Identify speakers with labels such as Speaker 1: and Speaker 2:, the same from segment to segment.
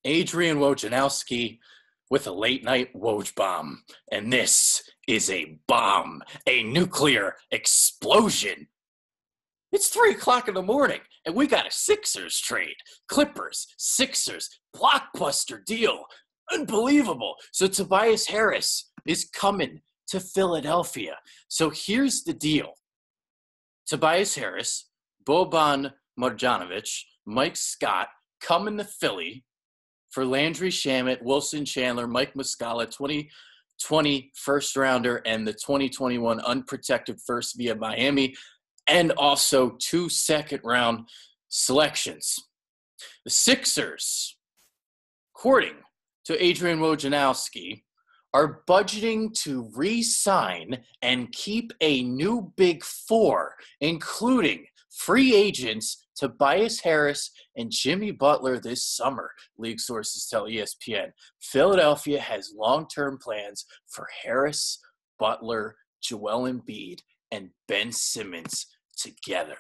Speaker 1: Adrian Wojnarowski with a late night Woj bomb. And this is a bomb, a nuclear explosion. It's 3 o'clock in the morning, and we got a Sixers trade. Clippers, Sixers, blockbuster deal. Unbelievable. So Tobias Harris is coming to Philadelphia. So here's the deal. Tobias Harris, Boban Marjanovic, Mike Scott coming to Philly for Landry Shamet, Wilson Chandler, Mike Muscala, 2020 first rounder, and the 2021 unprotected first via Miami, and also 2 second-round selections. The Sixers, according to Adrian Wojnarowski, are budgeting to re-sign and keep a new Big Four, including free agents Tobias Harris and Jimmy Butler this summer, league sources tell ESPN. Philadelphia has long-term plans for Harris, Butler, Joel Embiid, and Ben Simmons together.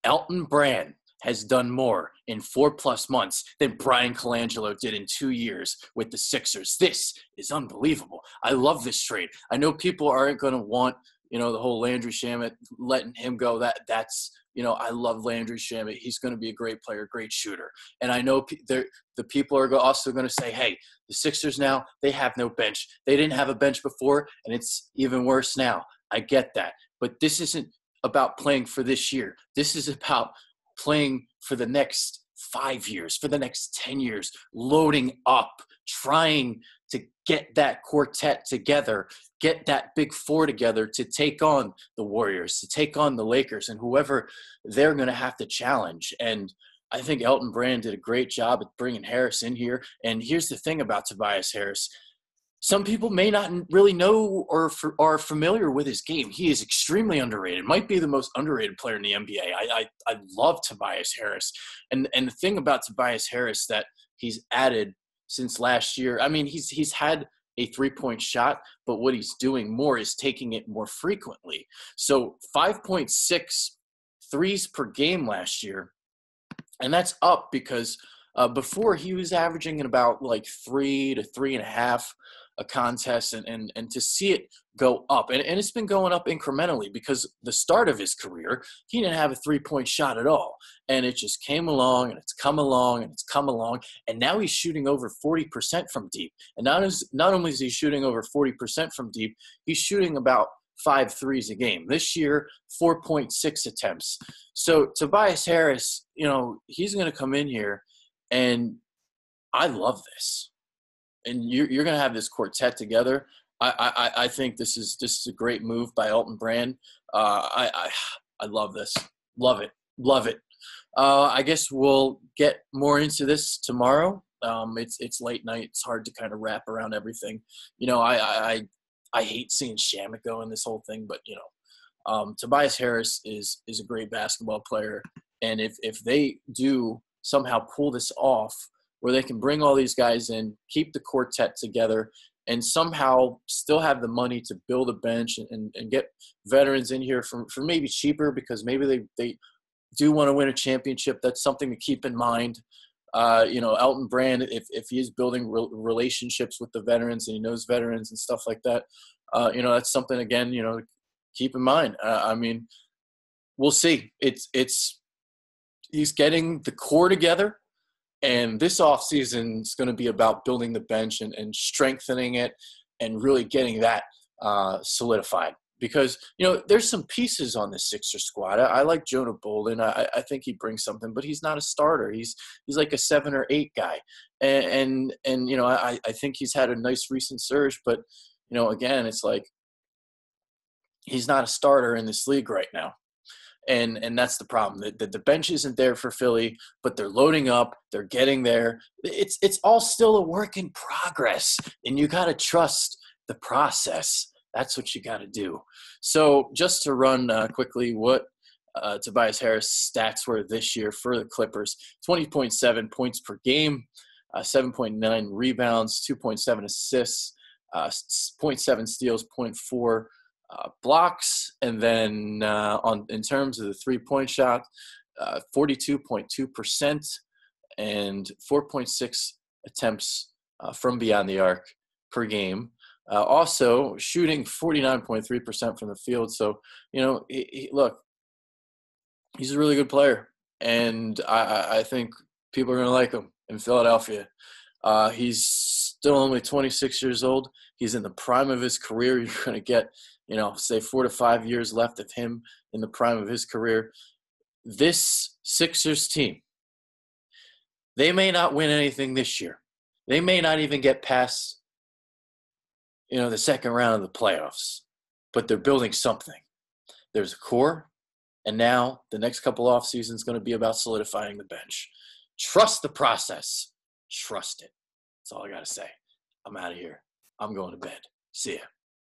Speaker 1: Elton Brand has done more in 4+ months than Brian Colangelo did in 2 years with the Sixers. This is unbelievable. I love this trade. I know people aren't going to want, the whole Landry Shamet, letting him go. That's I love Landry Shamet. He's going to be a great player, great shooter. And I know the people are also going to say, hey, the Sixers now, they have no bench. They didn't have a bench before, and it's even worse now. I get that. But this isn't about playing for this year. This is about playing for the next 5 years, for the next 10 years, loading up, trying to get that quartet together, get that Big Four together to take on the Warriors, to take on the Lakers, and whoever they're going to have to challenge. And I think Elton Brand did a great job at bringing Harris in here. And here's the thing about Tobias Harris. Some people may not really know or are familiar with his game. He is extremely underrated. Might be the most underrated player in the NBA. I love Tobias Harris. And the thing about Tobias Harris that he's added since last year, I mean, he's had a three-point shot, but what he's doing more is taking it more frequently. So 5.6 threes per game last year, and that's up because before he was averaging at about like 3 to 3.5 a contest, and to see it go up, and it's been going up incrementally because the start of his career, he didn't have a three-point shot at all. And it just came along, and it's come along, and it's come along, and now he's shooting over 40% from deep. And not only is he shooting over 40% from deep, he's shooting about 5 threes a game. This year, 4.6 attempts. So Tobias Harris, he's going to come in here, and I love this. And you're going to have this quartet together. I think this is a great move by Elton Brand. I love this. Love it. I guess we'll get more into this tomorrow. It's late night. It's hard to kind of wrap around everything. I hate seeing Shamet go in this whole thing, but Tobias Harris is a great basketball player, and if they do somehow pull this off, where they can bring all these guys in, keep the quartet together, and somehow still have the money to build a bench and get veterans in here for maybe cheaper, because maybe they do want to win a championship. That's something to keep in mind. Elton Brand, if he is building relationships with the veterans and he knows veterans and stuff like that, that's something, again, keep in mind. I mean, we'll see. He's getting the core together. And this offseason is going to be about building the bench and strengthening it and really getting that solidified. Because, there's some pieces on the Sixers squad. I like Jonah Bolden. I think he brings something, but he's not a starter. He's like a 7 or 8 guy. And I think he's had a nice recent surge. But, again, it's like he's not a starter in this league right now. And that's the problem. The bench isn't there for Philly, but they're loading up. They're getting there. It's all still a work in progress, and you got to trust the process. That's what you got to do. So just to run quickly what Tobias Harris' stats were this year for the Clippers: 20.7 points per game, 7.9 rebounds, 2.7 assists, 0.7 steals, zero point 0.4 blocks, and then in terms of the three-point shot, 42.2% and 4.6 attempts from beyond the arc per game. Also shooting 49.3% from the field. So, look, he's a really good player. And I think people are going to like him in Philadelphia. He's still only 26 years old. He's in the prime of his career. You're going to get, say 4 to 5 years left of him in the prime of his career. This Sixers team, they may not win anything this year. They may not even get past, the second round of the playoffs, but they're building something. There's a core, and now the next couple off seasons is going to be about solidifying the bench. Trust the process. Trust it. That's all I got to say. I'm out of here. I'm going to bed. See ya.